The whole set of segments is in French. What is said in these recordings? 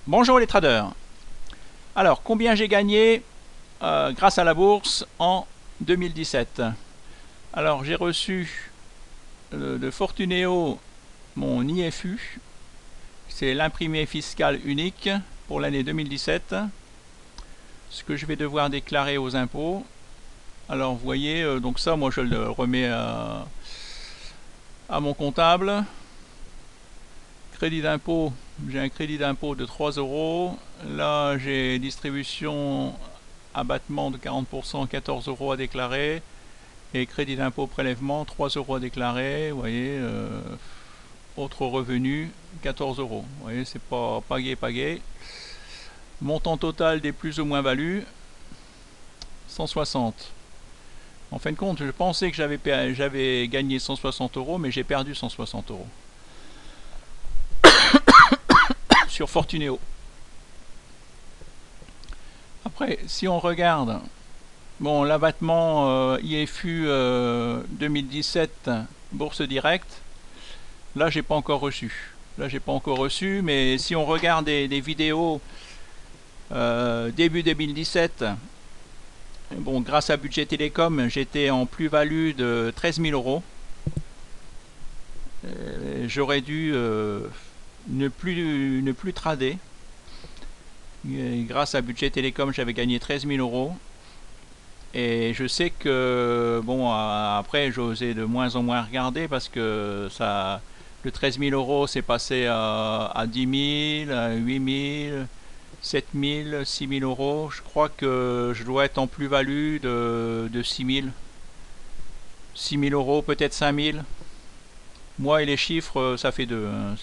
Bonjour les traders. Alors, combien j'ai gagné grâce à la bourse en 2017? Alors, j'ai reçu de Fortuneo mon IFU. C'est l'imprimé fiscal unique pour l'année 2017. Ce que je vais devoir déclarer aux impôts. Alors, vous voyez, donc ça, moi, je le remets à mon comptable. Crédit d'impôt, j'ai un crédit d'impôt de 3 euros. Là, j'ai distribution abattement de 40%, 14 euros à déclarer. Et crédit d'impôt prélèvement, 3 euros à déclarer. Vous voyez, autre revenu, 14 euros. Vous voyez, c'est pas gai. Montant total des plus ou moins values, 160. En fin de compte, je pensais que j'avais gagné 160 euros, mais j'ai perdu 160 euros. Sur Fortuneo. Après, si on regarde, bon, l'abattement IFU 2017, bourse directe, là, j'ai pas encore reçu. Mais si on regarde des vidéos début 2017, bon, grâce à Budget Télécom, j'étais en plus-value de 13 000 euros. J'aurais dû ne plus trader. Et grâce à Budget Télécom, j'avais gagné 13 000 euros. Et je sais que, bon, après, j'osais de moins en moins regarder parce que ça, le 13 000 euros, c'est passé à 10 000, à 8 000, 7 000, 6 000 euros. Je crois que je dois être en plus-value de 6 000. 6 000 euros, peut-être 5 000. Moi et les chiffres, ça fait deux. Hein,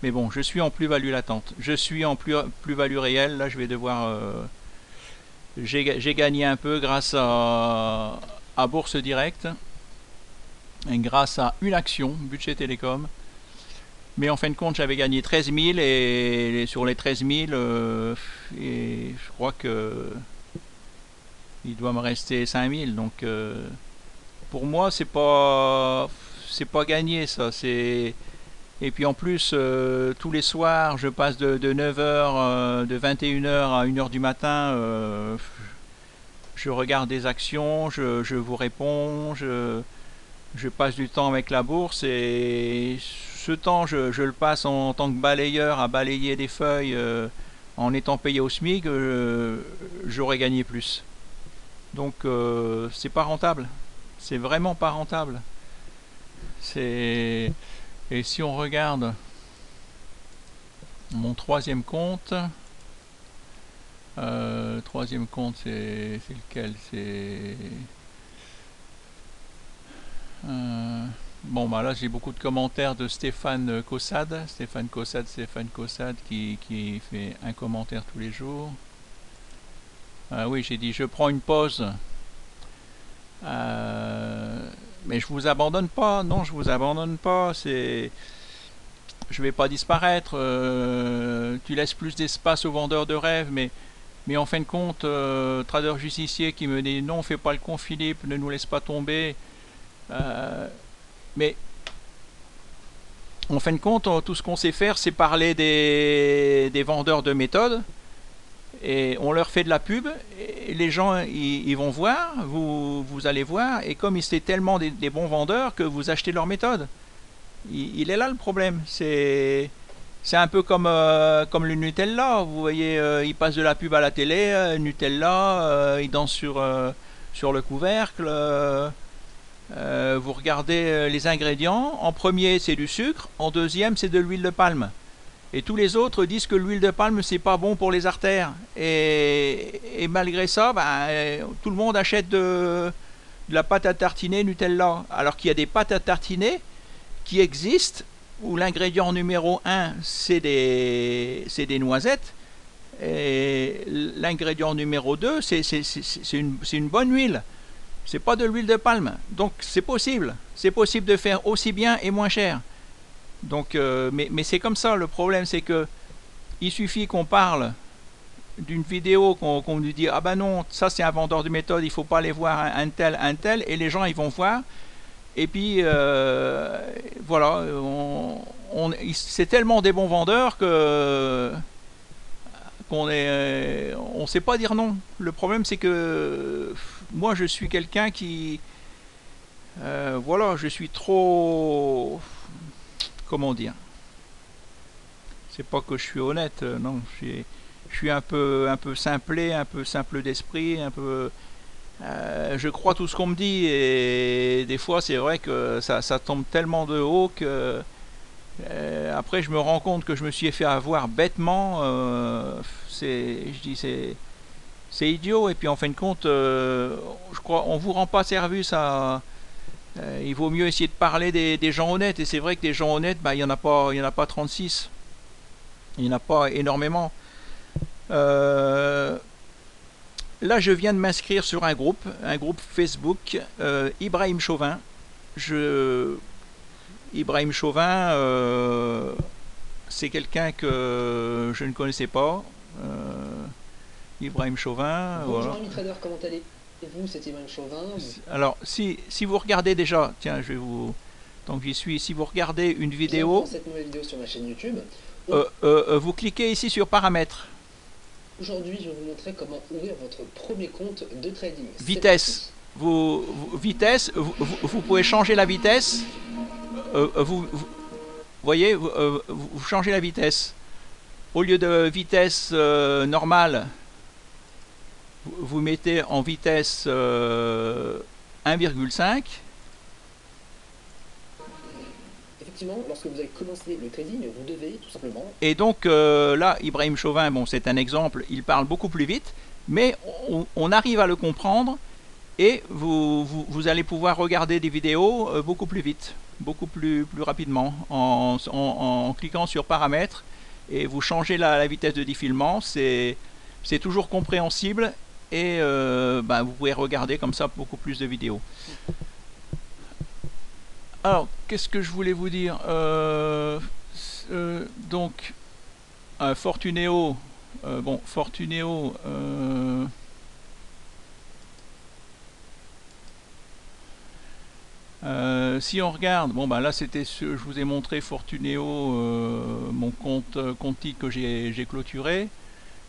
mais bon, je suis en plus-value latente. Je suis en plus-value réelle. Là, je vais devoir... j'ai gagné un peu grâce à Bourse Directe. Et grâce à une action, Budget Télécom. Mais en fin de compte, j'avais gagné 13 000. Et sur les 13 000, et je crois que... il doit me rester 5 000. Donc, pour moi, c'est pas gagné, ça. Et puis en plus, tous les soirs, je passe de 9h, de 21h à 1h du matin, je regarde des actions, je vous réponds, je passe du temps avec la bourse et ce temps, je le passe en tant que balayeur à balayer des feuilles en étant payé au SMIC, j'aurais gagné plus. Donc c'est pas rentable, c'est vraiment pas rentable. Et si on regarde mon troisième compte, c'est lequel? C'est bon, bah là j'ai beaucoup de commentaires de Stéphane Caussade. Stéphane Caussade qui fait un commentaire tous les jours. Oui, j'ai dit je prends une pause. Mais je vous abandonne pas, non, je vous abandonne pas. Je vais pas disparaître. Tu laisses plus d'espace aux vendeurs de rêves, mais en fin de compte, trader justicier qui me dit non, fais pas le con, Philippe, ne nous laisse pas tomber. Mais en fin de compte, tout ce qu'on sait faire, c'est parler des vendeurs de méthodes. Et on leur fait de la pub, et les gens ils vont voir, vous allez voir, et comme ils étaient tellement des bons vendeurs que vous achetez leur méthode. Il est là le problème. C'est un peu comme le Nutella. Vous voyez, il passe de la pub à la télé, Nutella, il danse sur le couvercle. Vous regardez les ingrédients. En premier, c'est du sucre. En deuxième, c'est de l'huile de palme. Et tous les autres disent que l'huile de palme, c'est pas bon pour les artères. Et malgré ça, tout le monde achète de la pâte à tartiner Nutella. Alors qu'il y a des pâtes à tartiner qui existent où l'ingrédient numéro 1, c'est des noisettes. Et l'ingrédient numéro 2, c'est une bonne huile. C'est pas de l'huile de palme. Donc c'est possible. C'est possible de faire aussi bien et moins cher. Donc, mais c'est comme ça. Le problème, c'est que il suffit qu'on parle d'une vidéo, qu'on nous dit ah ben non, ça c'est un vendeur de méthode, il faut pas aller voir un tel, et les gens ils vont voir. Et puis voilà, c'est tellement des bons vendeurs que qu'on est, on sait pas dire non. Le problème, c'est que moi, je suis quelqu'un qui, voilà, je suis trop, comment dire, c'est pas que je suis honnête, non, je suis un peu simplé, un peu simple d'esprit, un peu, je crois tout ce qu'on me dit, et des fois, c'est vrai que ça tombe tellement de haut que après, je me rends compte que je me suis fait avoir bêtement. Je dis c'est idiot. Et puis en fin de compte, je crois on vous rend pas service à. Il vaut mieux essayer de parler des gens honnêtes. Et c'est vrai que des gens honnêtes, bah, il y en a pas 36. Il n'y en a pas énormément. Là, je viens de m'inscrire sur un groupe Facebook, Ibrahim Chauvin. Ibrahim Chauvin, c'est quelqu'un que je ne connaissais pas. Ibrahim Chauvin. Bonjour Voilà. ami trader, comment allez-vous? C'est Ibrahim Chauvin. Alors, si vous regardez déjà, tiens, je vais vous. Donc j'y suis. Si vous regardez une Bienvenue vidéo, dans cette nouvelle vidéo sur ma chaîne YouTube. vous cliquez ici sur paramètres. Aujourd'hui, je vais vous montrer comment ouvrir votre premier compte de trading. Vitesse. Vous pouvez changer la vitesse. Vous voyez, vous changez la vitesse. Au lieu de vitesse normale, vous mettez en vitesse 1,5. Effectivement, lorsque vous allez commencer le trading, vous devez tout simplement... Et donc là, Ibrahim Chauvin, bon, c'est un exemple, il parle beaucoup plus vite, mais on arrive à le comprendre et vous allez pouvoir regarder des vidéos beaucoup plus vite, beaucoup plus rapidement, en cliquant sur paramètres et vous changez la vitesse de défilement, c'est toujours compréhensible et ben, vous pouvez regarder comme ça beaucoup plus de vidéos. Alors, qu'est-ce que je voulais vous dire donc, Fortuneo, bon, Fortuneo, si on regarde, bon ben là c'était je vous ai montré Fortuneo, mon compte Conti que j'ai clôturé.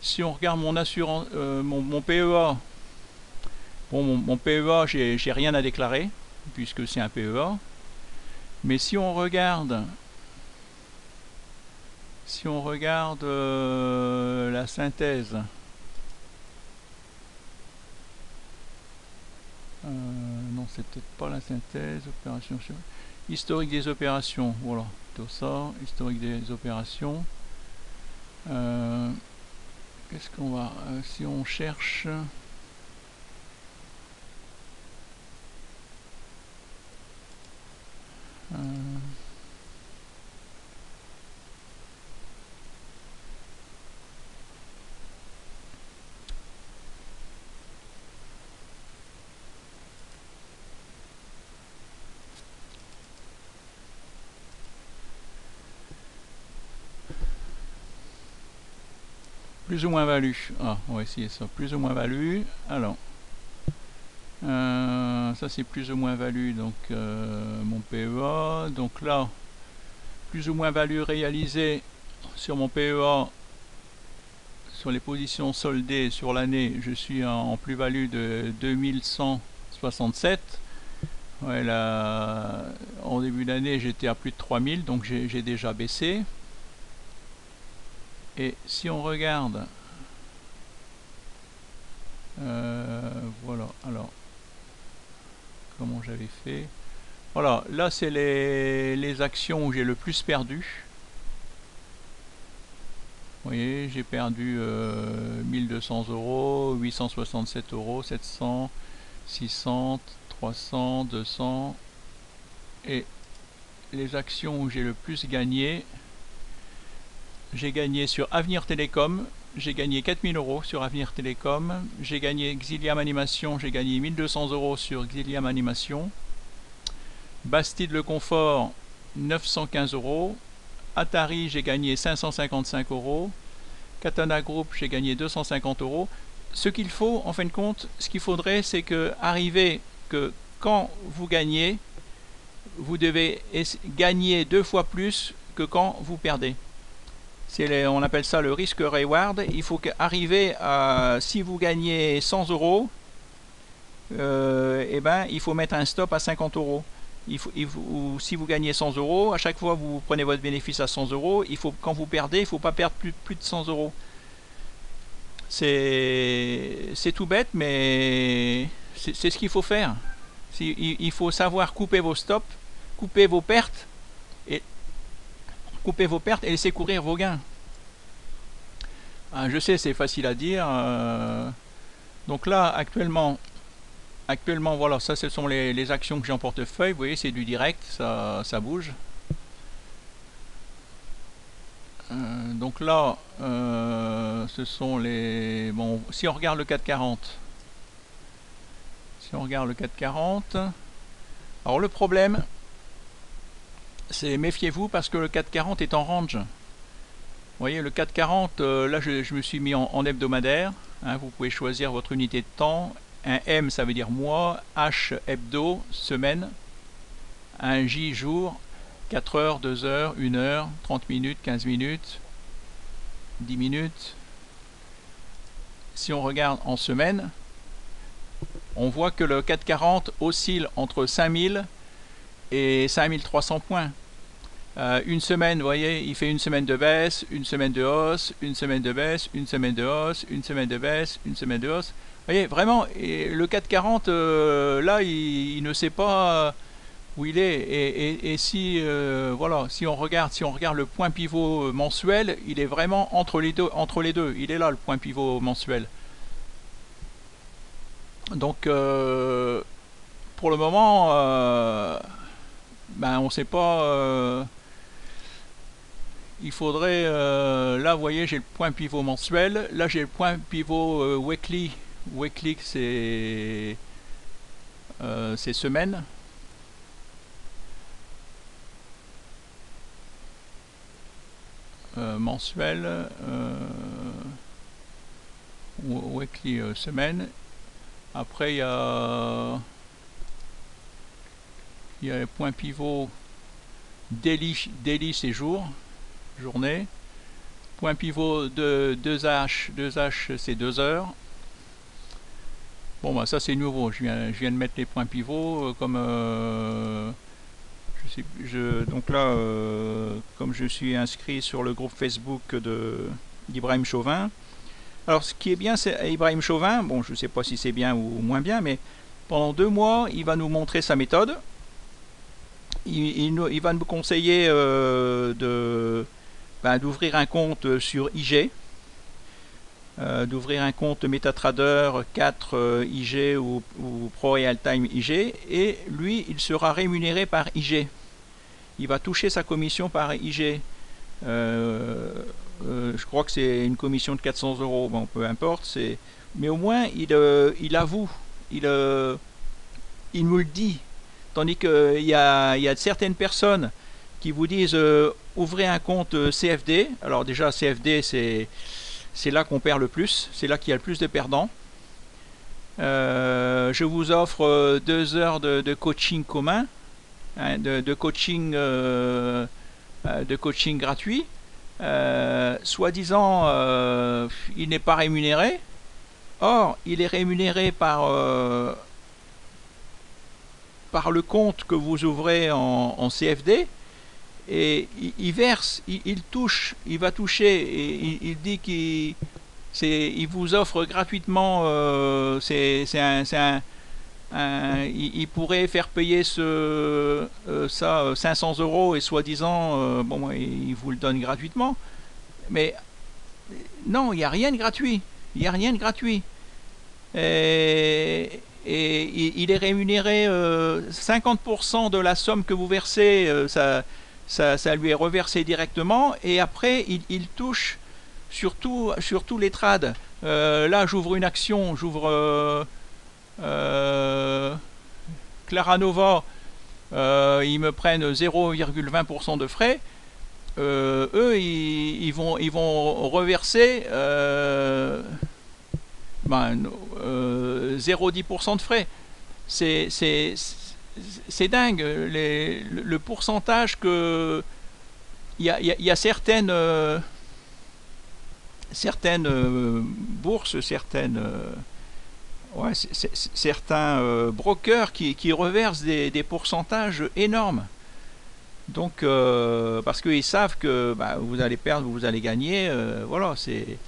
Si on regarde mon assurance, mon PEA, bon mon PEA j'ai rien à déclarer puisque c'est un PEA. Mais si on regarde la synthèse, non c'est peut-être pas la synthèse, opération sur historique des opérations, voilà, tout ça, historique des opérations. Qu'est-ce qu'on va, si on cherche plus ou moins value. Ah, on va essayer ça. Plus ou moins value. Alors, ça c'est plus ou moins value. Donc, mon PEA. Donc là, plus ou moins value réalisée sur mon PEA. Sur les positions soldées sur l'année, je suis en plus-value de 2167. Ouais, là, en début d'année, j'étais à plus de 3000, donc j'ai déjà baissé. Et si on regarde, voilà, alors, comment j'avais fait? Voilà, là c'est les actions où j'ai le plus perdu. Vous voyez, j'ai perdu 1200 euros, 867 euros, 700, 600, 300, 200. Et les actions où j'ai le plus gagné, j'ai gagné sur Avenir Télécom, j'ai gagné 4000 euros sur Avenir Télécom, j'ai gagné Xilium Animation, j'ai gagné 1200 euros sur Xilium Animation, Bastide Le Confort, 915 euros, Atari, j'ai gagné 555 euros, Katana Group, j'ai gagné 250 euros. Ce qu'il faut, en fin de compte, ce qu'il faudrait, c'est que arriver que quand vous gagnez, vous devez gagner 2 fois plus que quand vous perdez. On appelle ça le risque-reward. Il faut arriver à, si vous gagnez 100 euros, eh ben, il faut mettre un stop à 50 euros. Ou si vous gagnez 100 euros, à chaque fois vous prenez votre bénéfice à 100 euros, quand vous perdez, il ne faut pas perdre plus de 100 euros. C'est tout bête, mais c'est ce qu'il faut faire. Il faut savoir couper vos stops, couper vos pertes et laisser courir vos gains. Je sais, c'est facile à dire. Donc là, actuellement, voilà, ça, ce sont les actions que j'ai en portefeuille. Vous voyez, c'est du direct, ça bouge. Donc là, ce sont les... Bon, si on regarde le 440, alors le problème, c'est méfiez-vous parce que le 440 est en range. Vous voyez, le 440, là je me suis mis en hebdomadaire. Hein, vous pouvez choisir votre unité de temps. Un M, ça veut dire mois. H, hebdo, semaine. Un J, jour. 4 heures, 2 heures, 1 heure, 30 minutes, 15 minutes, 10 minutes. Si on regarde en semaine, on voit que le 440 oscille entre 5000 et 5300 points. Une semaine, vous voyez, il fait une semaine de baisse, une semaine de hausse, une semaine de baisse, une semaine de hausse, une semaine de baisse, une semaine de hausse. Vous voyez, vraiment, le 440, là, il ne sait pas où il est. Et si, voilà, si on regarde le point pivot mensuel, il est vraiment entre les deux. Il est là, le point pivot mensuel. Donc, pour le moment, ben, on ne sait pas... il faudrait... là, vous voyez, j'ai le point pivot mensuel. Là, j'ai le point pivot weekly. Weekly, c'est semaine. Mensuel. Weekly, semaine. Après, il y a le point pivot daily, c'est jour, journée. Point pivot de 2H, c'est 2 heures. Bon, bah ça c'est nouveau. Je viens de mettre les points pivots comme donc là, comme je suis inscrit sur le groupe Facebook d'Ibrahim Chauvin. Alors, ce qui est bien, c'est Ibrahim Chauvin. Bon, je ne sais pas si c'est bien ou moins bien, mais pendant 2 mois, il va nous montrer sa méthode. Il va nous conseiller d'ouvrir un compte sur IG, d'ouvrir un compte MetaTrader 4 IG ou Pro Real Time IG, et lui, il sera rémunéré par IG. Il va toucher sa commission par IG. Je crois que c'est une commission de 400 euros, bon, peu importe, mais au moins il avoue, il nous le dit. Tandis qu'il y a certaines personnes qui vous disent ouvrez un compte CFD. Alors déjà, CFD, c'est là qu'on perd le plus, c'est là qu'il y a le plus de perdants. Je vous offre 2 heures de coaching commun, hein, de coaching gratuit. Soi-disant, il n'est pas rémunéré. Or, il est rémunéré par le compte que vous ouvrez en CFD, et il verse, il touche, il va toucher, et il dit il vous offre gratuitement, il pourrait faire payer ça 500 euros, et soi-disant, bon, il vous le donne gratuitement. Mais non, il n'y a rien de gratuit. Il n'y a rien de gratuit. Et il est rémunéré 50% de la somme que vous versez, ça lui est reversé directement, et après il touche sur tous les trades. Là, j'ouvre une action, j'ouvre Claranova, ils me prennent 0,20% de frais. Eux, ils vont reverser 0,10% de frais. C'est dingue le pourcentage que il y a certaines certaines bourses, ouais, certains brokers qui reversent des pourcentages énormes. Donc, parce qu'ils savent que bah, vous allez perdre, vous allez gagner, voilà, c'est...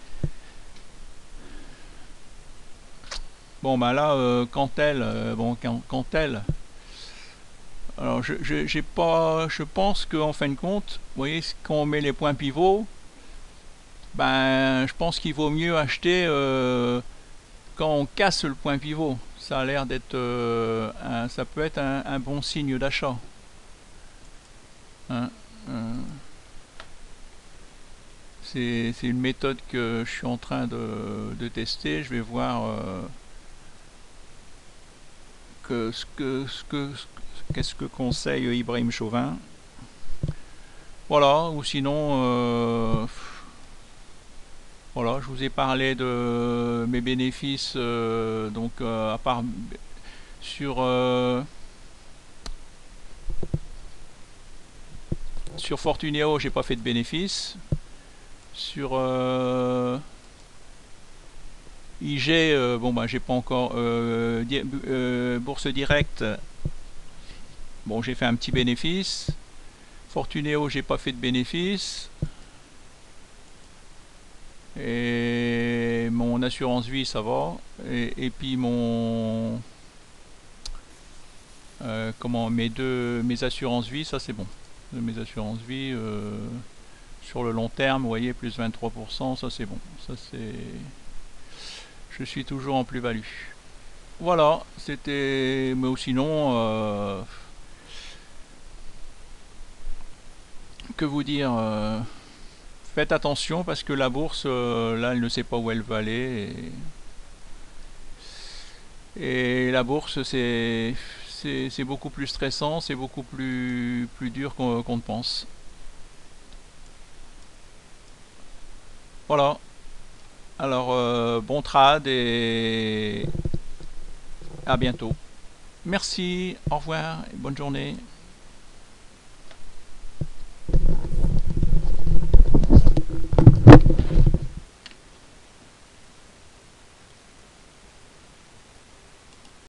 Bon, bah là, Cantel, alors j'ai pas, je pense qu'en fin de compte, vous voyez, quand on met les points pivots, ben, je pense qu'il vaut mieux acheter quand on casse le point pivot. Ça a l'air d'être, ça peut être un bon signe d'achat. Hein, c'est une méthode que je suis en train de tester. Je vais voir qu'est-ce que conseille Ibrahim Chauvin. Voilà, ou sinon, voilà, je vous ai parlé de mes bénéfices, donc à part sur sur Fortuneo, j'ai pas fait de bénéfices. Sur IG, bon bah j'ai pas encore Bourse Directe. Bon, j'ai fait un petit bénéfice. Fortuneo, j'ai pas fait de bénéfice. Et mon assurance vie, ça va. Et puis mon comment mes assurances vie, ça c'est bon. Mes assurances vie sur le long terme, vous voyez, plus 23%, ça c'est bon. Ça c'est, je suis toujours en plus-value. Voilà, c'était, mais sinon, que vous dire, faites attention parce que la bourse, là, elle ne sait pas où elle va aller. Et la bourse, c'est beaucoup plus stressant, c'est beaucoup plus dur qu'on ne pense. Voilà. Alors, bon trad et à bientôt. Merci, au revoir et bonne journée.